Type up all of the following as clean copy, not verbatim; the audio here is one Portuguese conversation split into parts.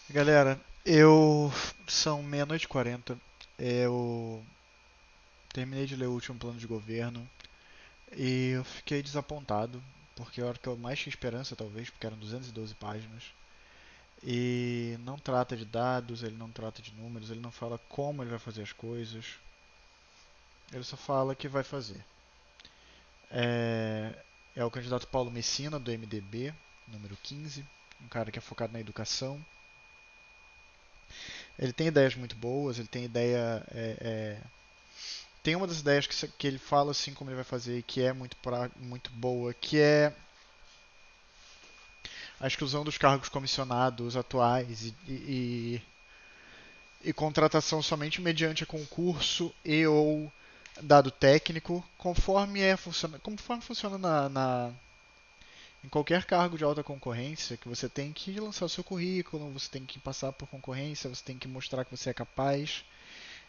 Galera, são meia-noite e 40. Eu terminei de ler o último plano de governo e eu fiquei desapontado, porque era o que eu mais tinha esperança, talvez, porque eram 212 páginas. E não trata de dados, ele não trata de números, ele não fala como ele vai fazer as coisas, ele só fala que vai fazer. É, é o candidato Paulo Messina, do MDB, número 15, um cara que é focado na educação. Ele tem ideias muito boas, ele tem ideia. Tem uma das ideias que ele fala assim como ele vai fazer, que é muito boa, que é a exclusão dos cargos comissionados atuais e contratação somente mediante concurso e ou dado técnico, conforme funciona em qualquer cargo de alta concorrência, que você tem que lançar o seu currículo, você tem que passar por concorrência, você tem que mostrar que você é capaz,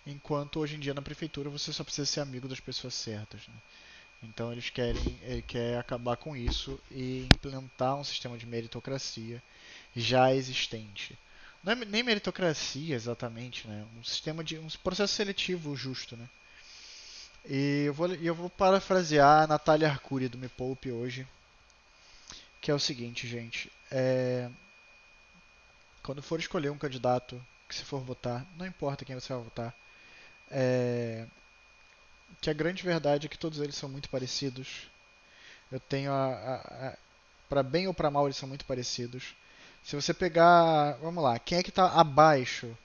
enquanto hoje em dia na prefeitura você só precisa ser amigo das pessoas certas, né? Então ele quer acabar com isso e implantar um sistema de meritocracia já existente. Não é nem meritocracia exatamente, né? Um sistema de um processo seletivo justo, né? E eu vou parafrasear a Natália Arcuri do Me Poupe hoje, que é o seguinte, gente. Quando for escolher um candidato que se for votar, não importa quem você vai votar, é, que a grande verdade é que todos eles são muito parecidos. Eu tenho para bem ou para mal eles são muito parecidos. Se você pegar, vamos lá, quem é que está abaixo?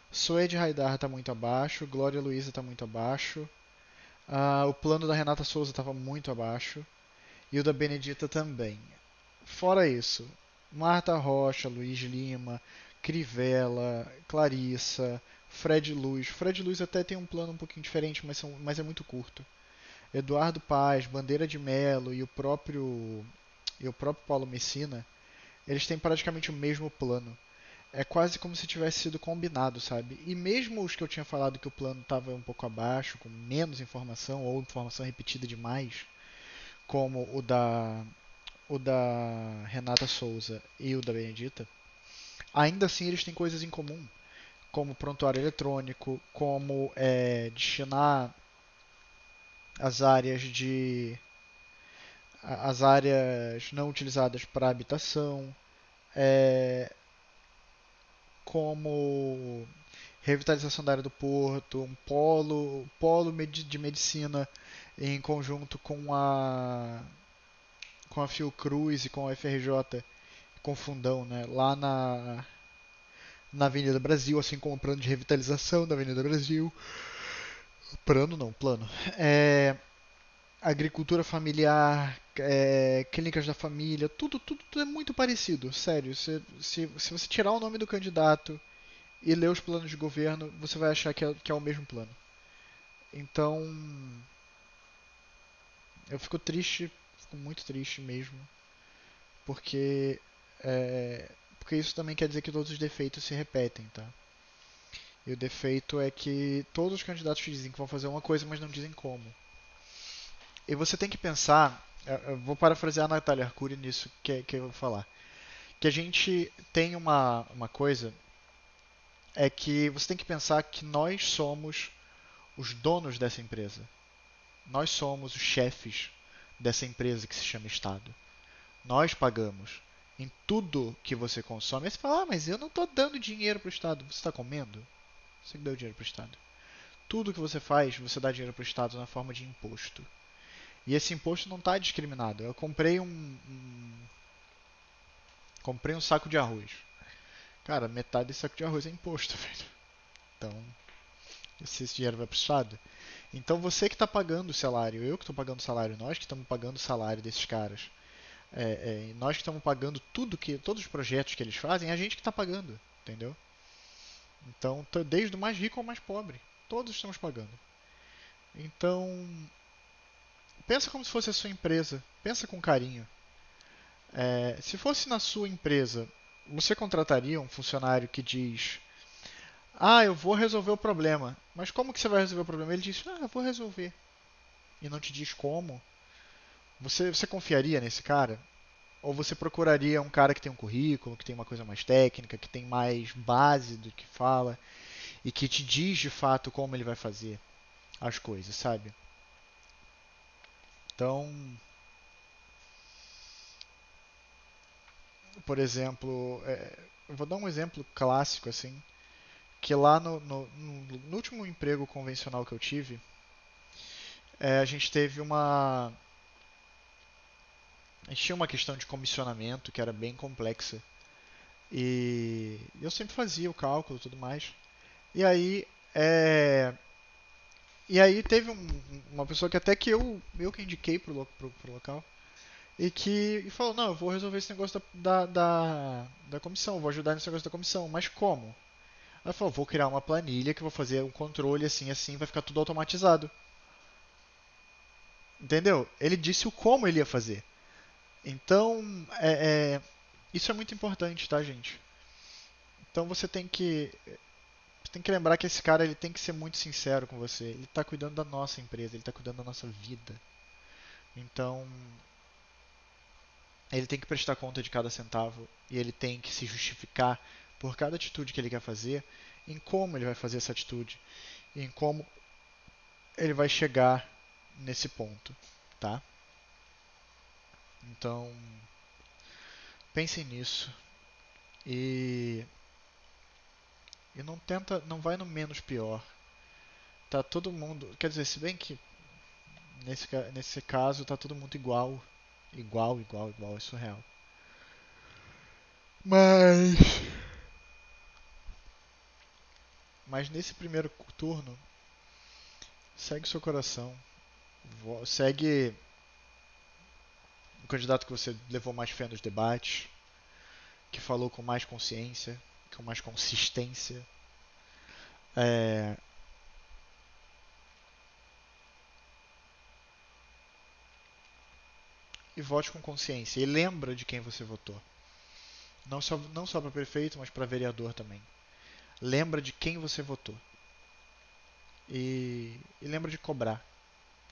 Suede Haidar está muito abaixo, Glória Luiza está muito abaixo, o plano da Renata Souza estava muito abaixo e o da Benedita também. Fora isso, Marta Rocha, Luiz Lima, Crivella, Clarissa, Fred Luz. Fred Luz até tem um plano um pouquinho diferente, mas é muito curto. Eduardo Paz, Bandeira de Melo e o próprio Paulo Messina, eles têm praticamente o mesmo plano. É quase como se tivesse sido combinado, sabe? E mesmo os que eu tinha falado que o plano estava um pouco abaixo, com menos informação ou informação repetida demais, como o da Renata Souza e o da Benedita, ainda assim eles têm coisas em comum, como prontuário eletrônico, como destinar as áreas de as áreas não utilizadas para habitação, é, como revitalização da área do porto, um polo de medicina em conjunto com a Fiocruz e com a FRJ, com o Fundão, né, lá na Avenida Brasil, assim como o plano de revitalização da Avenida Brasil. Plano não, plano. É, agricultura familiar, clínicas da família, tudo é muito parecido, sério. Se você tirar o nome do candidato e ler os planos de governo, você vai achar que é o mesmo plano. Então, eu fico triste, fico muito triste mesmo, porque porque isso também quer dizer que todos os defeitos se repetem, tá? E o defeito é que todos os candidatos dizem que vão fazer uma coisa, mas não dizem como. E você tem que pensar, eu vou parafrasear a Natália Arcuri nisso que eu vou falar, que a gente tem uma coisa, é que você tem que pensar que nós somos os donos dessa empresa. Nós somos os chefes dessa empresa que se chama Estado. Nós pagamos em tudo que você consome. Aí você fala, mas eu não estou dando dinheiro para o Estado. Você está comendo? Você deu dinheiro para o Estado. Tudo que você faz, você dá dinheiro para o Estado na forma de imposto. E esse imposto não está discriminado. Eu comprei um saco de arroz. Cara, metade desse saco de arroz é imposto, velho. Então, esse dinheiro vai para o Estado. Então você que está pagando o salário, eu que estou pagando o salário, nós que estamos pagando o salário desses caras, nós que estamos pagando todos os projetos que eles fazem, é a gente que está pagando, entendeu? Então, desde o mais rico ao mais pobre, todos estamos pagando. Então, pensa como se fosse a sua empresa, pensa com carinho. Se fosse na sua empresa, você contrataria um funcionário que diz: "Ah, eu vou resolver o problema". Mas como que você vai resolver o problema? Ele diz: "Ah, eu vou resolver". E não te diz como. Você confiaria nesse cara? Ou você procuraria um cara que tem um currículo, que tem uma coisa mais técnica, que tem mais base do que fala e que te diz de fato como ele vai fazer as coisas, sabe? Então, por exemplo, eu vou dar um exemplo clássico assim, que lá no último emprego convencional que eu tive, a gente teve uma. A gente tinha uma questão de comissionamento que era bem complexa. E eu sempre fazia o cálculo e tudo mais. E aí, é, e aí teve uma pessoa que até que eu que indiquei pro local. E falou, não, eu vou resolver esse negócio da comissão, vou ajudar nesse negócio da comissão. Mas como? Ela falou, vou criar uma planilha que vou fazer um controle assim, assim, vai ficar tudo automatizado. Entendeu? Ele disse o como ele ia fazer. Então, isso é muito importante, tá, gente? Então você tem que lembrar que esse cara ele tem que ser muito sincero com você. Ele está cuidando da nossa empresa, ele está cuidando da nossa vida. Então, ele tem que prestar conta de cada centavo e ele tem que se justificar por cada atitude que ele quer fazer, em como ele vai fazer essa atitude, e em como ele vai chegar nesse ponto, tá? Então, pensem nisso e não tenta, não vai no menos pior. Tá todo mundo, quer dizer, se bem que nesse caso tá todo mundo igual, igual, é surreal. Mas nesse primeiro turno, segue seu coração, segue o candidato que você levou mais fé nos debates, que falou com mais consciência, com mais consistência. É, e vote com consciência. E lembra de quem você votou. Não só para prefeito, mas para vereador também. Lembra de quem você votou. E lembra de cobrar,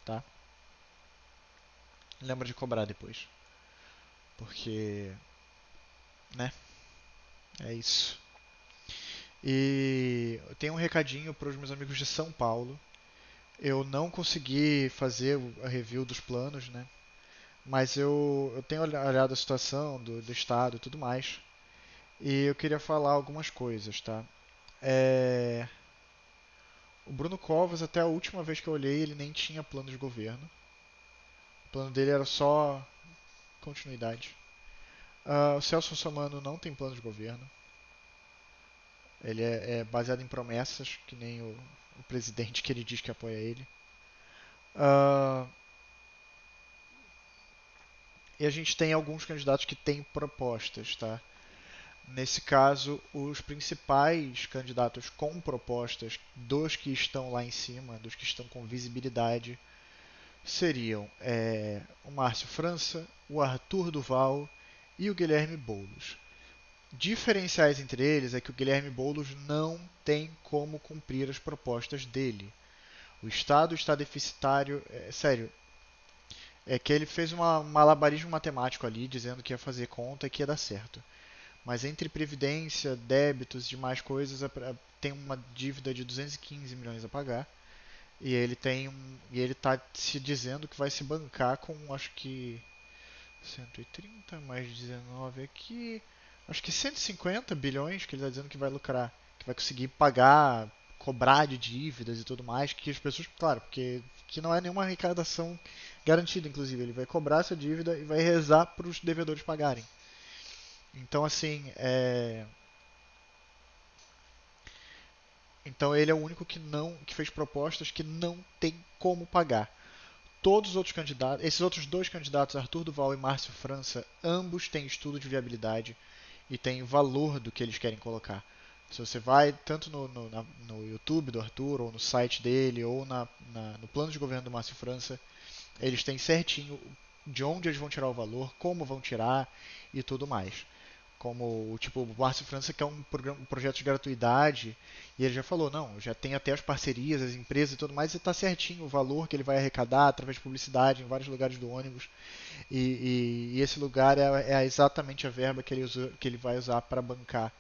tá? Lembra de cobrar depois. Porque, né? É isso. E eu tenho um recadinho para os meus amigos de São Paulo. Eu não consegui fazer a review dos planos, né? Mas eu tenho olhado a situação do estado e tudo mais. E eu queria falar algumas coisas, tá? É, o Bruno Covas, até a última vez que eu olhei, ele nem tinha plano de governo. O plano dele era só continuidade. O Celso Russomano não tem plano de governo. Ele é baseado em promessas, que nem o presidente que ele diz que apoia ele. Uh, e a gente tem alguns candidatos que têm propostas, tá? Nesse caso, os principais candidatos com propostas dos que estão lá em cima, dos que estão com visibilidade, seriam o Márcio França, o Arthur Duval e o Guilherme Boulos. Diferenciais entre eles é que o Guilherme Boulos não tem como cumprir as propostas dele. O Estado está deficitário, sério, é que ele fez um malabarismo matemático ali, dizendo que ia fazer conta e que ia dar certo. Mas entre previdência, débitos e demais coisas, tem uma dívida de 215 milhões a pagar. E ele está se dizendo que vai se bancar com, acho que 130 mais 19 aqui, acho que 150 bilhões que ele está dizendo que vai lucrar, que vai conseguir pagar, cobrar de dívidas e tudo mais, que as pessoas, claro, porque que não é nenhuma arrecadação garantida, inclusive, ele vai cobrar essa dívida e vai rezar para os devedores pagarem. Então, assim, então ele é o único que fez propostas que não tem como pagar. Todos os outros candidatos, esses outros dois candidatos, Arthur Duval e Márcio França, ambos têm estudo de viabilidade e têm valor do que eles querem colocar. Se você vai tanto no YouTube do Arthur, ou no site dele, ou no plano de governo do Márcio França, eles têm certinho de onde eles vão tirar o valor, como vão tirar e tudo mais. Como tipo, o Márcio França quer um projeto de gratuidade e ele já falou, não, já tem até as parcerias, as empresas e tudo mais, e está certinho o valor que ele vai arrecadar através de publicidade em vários lugares do ônibus. E esse lugar é exatamente a verba que ele vai usar para bancar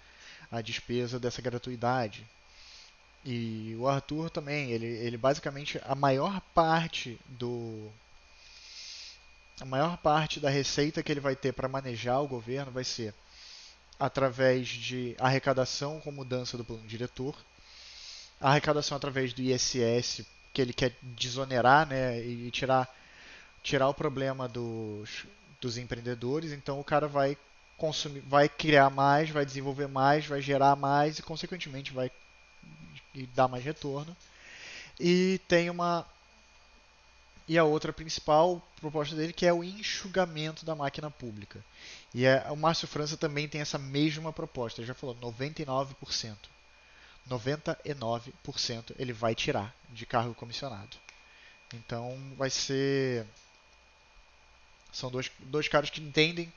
a despesa dessa gratuidade. E o Arthur também, ele basicamente, a maior parte da receita que ele vai ter para manejar o governo vai ser através de arrecadação com mudança do plano diretor, arrecadação através do ISS, que ele quer desonerar, né, e tirar o problema dos empreendedores. Então o cara vai consumir, vai criar mais, vai desenvolver mais, vai gerar mais e consequentemente vai dar mais retorno. E tem uma e a outra principal proposta dele que é o enxugamento da máquina pública. O Márcio França também tem essa mesma proposta. Ele já falou 99%. 99% ele vai tirar de cargo comissionado. Então vai ser. São dois caras que entendem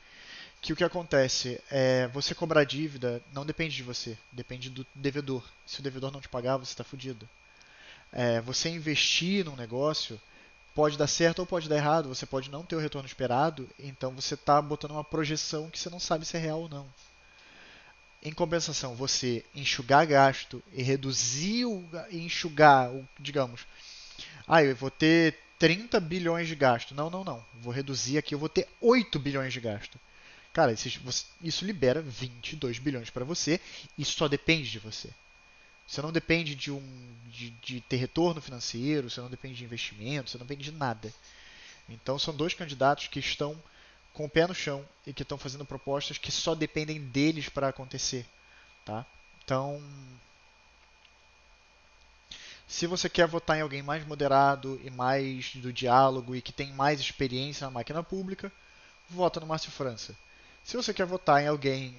que o que acontece é você cobrar dívida não depende de você, depende do devedor. Se o devedor não te pagar, você está fudido. Você investir num negócio pode dar certo ou pode dar errado, você pode não ter o retorno esperado, então você está botando uma projeção que você não sabe se é real ou não. Em compensação, você enxugar gasto e reduzir enxugar, digamos, eu vou ter 30 bilhões de gasto. Não, não, não. Vou reduzir aqui, eu vou ter 8 bilhões de gasto. Cara, isso libera 22 bilhões para você. Isso só depende de você. Você não depende de ter retorno financeiro, você não depende de investimento, você não depende de nada. Então são dois candidatos que estão com o pé no chão e que estão fazendo propostas que só dependem deles para acontecer. Tá? Então, se você quer votar em alguém mais moderado e mais do diálogo e que tem mais experiência na máquina pública, vota no Márcio França. Se você quer votar em alguém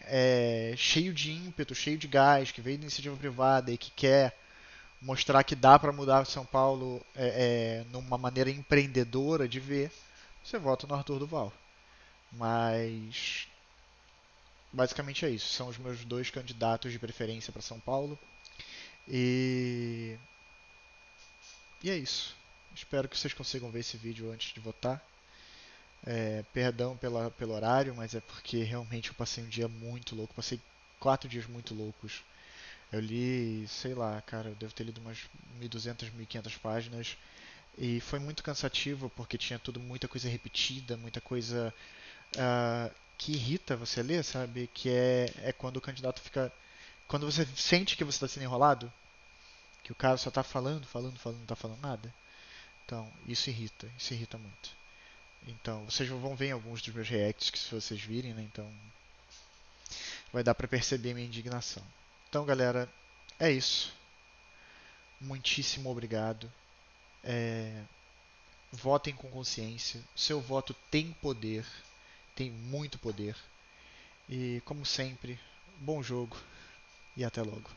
cheio de ímpeto, cheio de gás, que veio da iniciativa privada e que quer mostrar que dá para mudar São Paulo numa maneira empreendedora de ver, você vota no Arthur Duval. Mas basicamente é isso. São os meus dois candidatos de preferência para São Paulo. E E é isso. Espero que vocês consigam ver esse vídeo antes de votar. Perdão pelo horário, mas é porque realmente eu passei um dia muito louco. Passei 4 dias muito loucos. Eu li, sei lá, cara, eu devo ter lido umas 1.200, 1.500 páginas. E foi muito cansativo porque tinha muita coisa repetida, muita coisa que irrita você ler, sabe? Que é quando o candidato fica. Quando você sente que você está sendo enrolado, que o cara só está falando, falando, falando, não está falando nada. Então, isso irrita muito. Então, vocês vão ver em alguns dos meus reacts que se vocês virem, né? Então, vai dar pra perceber a minha indignação. Então, galera, é isso. Muitíssimo obrigado. É, Votem com consciência. Seu voto tem poder, tem muito poder. E, como sempre, bom jogo e até logo.